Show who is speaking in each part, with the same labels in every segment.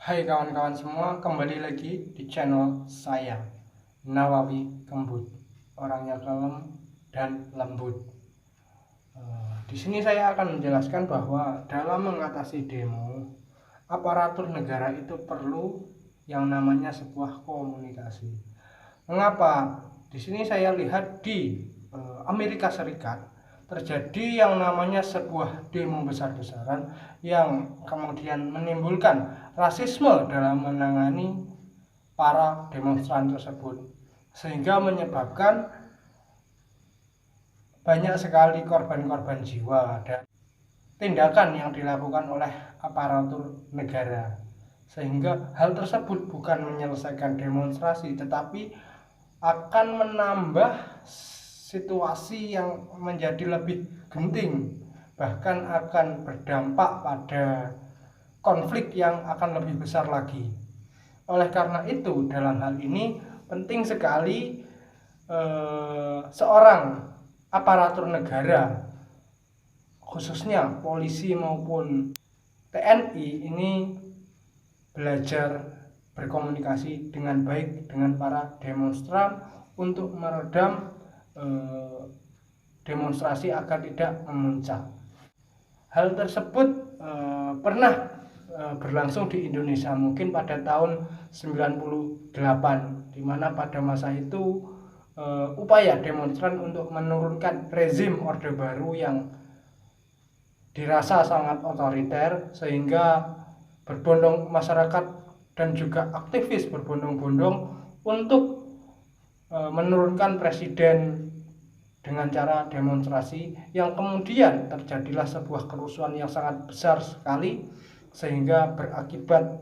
Speaker 1: Hai kawan-kawan semua, kembali lagi di channel saya, Nawawi Kembut, orangnya kalem dan lembut. Di sini saya akan menjelaskan bahwa dalam mengatasi demo, aparatur negara itu perlu yang namanya sebuah komunikasi. Mengapa? Di sini saya lihat di Amerika Serikat terjadi yang namanya sebuah demo besar-besaran yang kemudian menimbulkan rasisme dalam menangani para demonstran tersebut, sehingga menyebabkan banyak sekali korban-korban jiwa dan tindakan yang dilakukan oleh aparatur negara, sehingga hal tersebut bukan menyelesaikan demonstrasi tetapi akan menambah situasi yang menjadi lebih genting, bahkan akan berdampak pada konflik yang akan lebih besar lagi. Oleh karena itu, dalam hal ini penting sekali seorang aparatur negara, khususnya polisi maupun TNI, ini belajar berkomunikasi dengan baik dengan para demonstran untuk meredam demonstrasi agar tidak memuncak. Hal tersebut pernah berlangsung di Indonesia mungkin pada tahun 98, di mana pada masa itu upaya demonstran untuk menurunkan rezim Orde Baru yang dirasa sangat otoriter, sehingga berbondong masyarakat dan juga aktivis berbondong-bondong untuk menurunkan presiden dengan cara demonstrasi, yang kemudian terjadilah sebuah kerusuhan yang sangat besar sekali, sehingga berakibat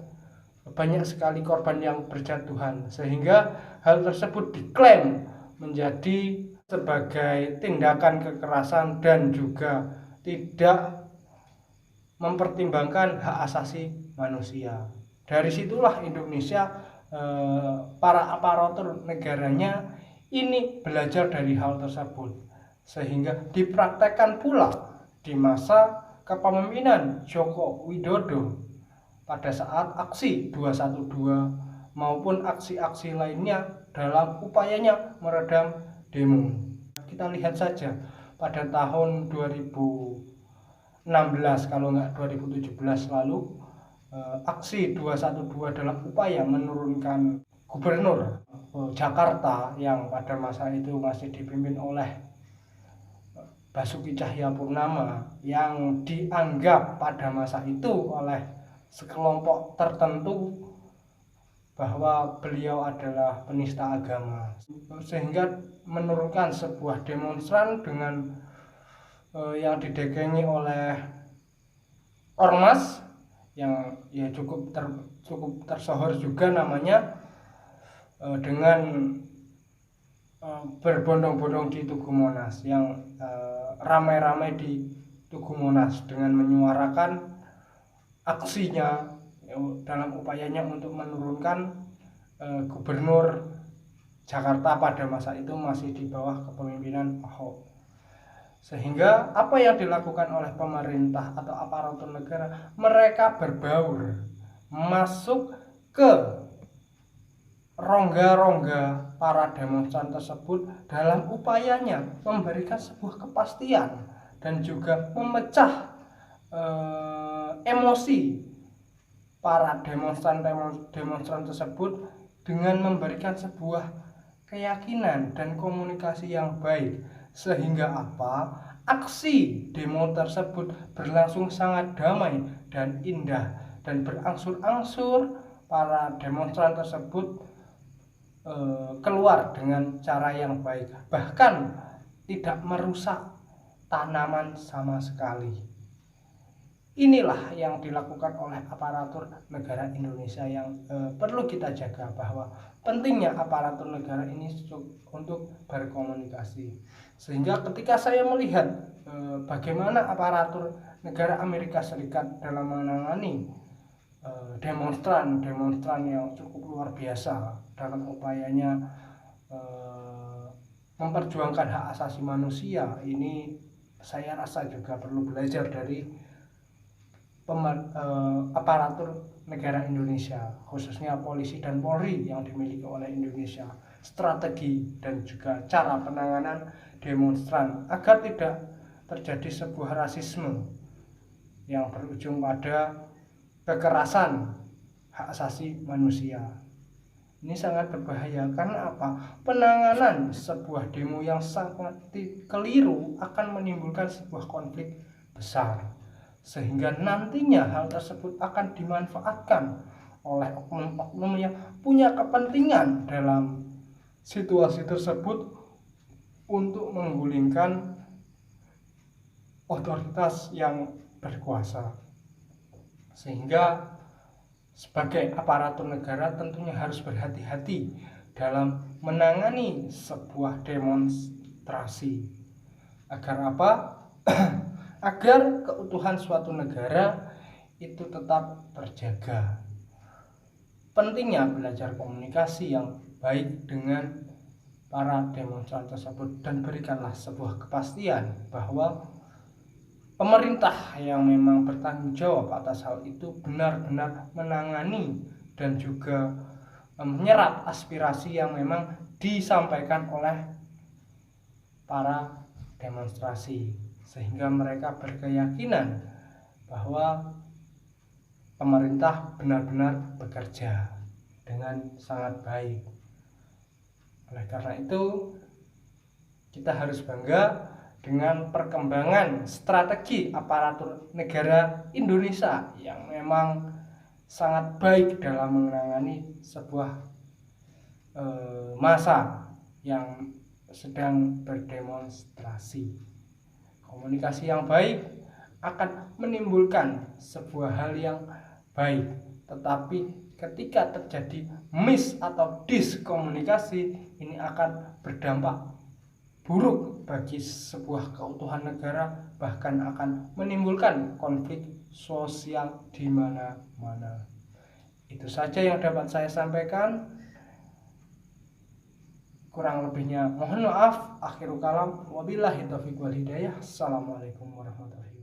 Speaker 1: banyak sekali korban yang berjatuhan, sehingga hal tersebut diklaim menjadi sebagai tindakan kekerasan dan juga tidak mempertimbangkan hak asasi manusia. Dari situlah Indonesia, para aparatur negaranya ini belajar dari hal tersebut, sehingga dipraktekkan pula di masa kepemimpinan Joko Widodo pada saat aksi 212 maupun aksi-aksi lainnya dalam upayanya meredam demo. Kita lihat saja pada tahun 2016 kalau nggak 2017 lalu, aksi 212 dalam upaya menurunkan gubernur Jakarta yang pada masa itu masih dipimpin oleh Basuki Cahayapurnama, yang dianggap pada masa itu oleh sekelompok tertentu bahwa beliau adalah penista agama, sehingga menurunkan sebuah demonstran dengan yang didagangi oleh ormas yang ya cukup tersohor juga namanya, dengan berbondong-bondong di Tugu Monas, yang ramai-ramai di Tugu Monas dengan menyuarakan aksinya dalam upayanya untuk menurunkan gubernur Jakarta pada masa itu masih di bawah kepemimpinan Ahok. Sehingga apa yang dilakukan oleh pemerintah atau aparatur negara, mereka berbaur masuk ke rongga-rongga para demonstran tersebut dalam upayanya memberikan sebuah kepastian dan juga memecah emosi para demonstran tersebut dengan memberikan sebuah keyakinan dan komunikasi yang baik, sehingga apa, aksi demo tersebut berlangsung sangat damai dan indah, dan berangsur-angsur para demonstran tersebut keluar dengan cara yang baik, bahkan tidak merusak tanaman sama sekali. Inilah yang dilakukan oleh aparatur negara Indonesia yang perlu kita jaga, bahwa pentingnya aparatur negara ini untuk berkomunikasi. Sehingga ketika saya melihat bagaimana aparatur negara Amerika Serikat dalam menangani demonstran yang cukup luar biasa dalam upayanya memperjuangkan hak asasi manusia, ini saya rasa juga perlu belajar dari aparatur negara Indonesia, khususnya polisi dan Polri yang dimiliki oleh Indonesia, strategi dan juga cara penanganan demonstran agar tidak terjadi sebuah rasisme yang berujung pada kekerasan hak asasi manusia. Ini sangat berbahaya karena apa? Penanganan sebuah demo yang sangat keliru akan menimbulkan sebuah konflik besar, sehingga nantinya hal tersebut akan dimanfaatkan oleh oknum-oknum yang punya kepentingan dalam situasi tersebut untuk menggulingkan otoritas yang berkuasa. Sehingga sebagai aparatur negara tentunya harus berhati-hati dalam menangani sebuah demonstrasi. Agar apa? Agar keutuhan suatu negara itu tetap terjaga. Pentingnya belajar komunikasi yang baik dengan para demonstran tersebut dan berikanlah sebuah kepastian bahwa pemerintah yang memang bertanggung jawab atas hal itu benar-benar menangani dan juga menyerap aspirasi yang memang disampaikan oleh para demonstrasi, sehingga mereka berkeyakinan bahwa pemerintah benar-benar bekerja dengan sangat baik. Oleh karena itu, kita harus bangga dengan perkembangan strategi aparatur negara Indonesia yang memang sangat baik dalam menangani sebuah massa yang sedang berdemonstrasi. Komunikasi yang baik akan menimbulkan sebuah hal yang baik, tetapi ketika terjadi miss atau diskomunikasi, ini akan berdampak buruk bagi sebuah keutuhan negara, bahkan akan menimbulkan konflik sosial di mana-mana. Itu saja yang dapat saya sampaikan. Kurang lebihnya mohon maaf. Akhirul kalam, wabillahi taufiq wal hidayah. Assalamualaikum warahmatullahi wabarakatuh.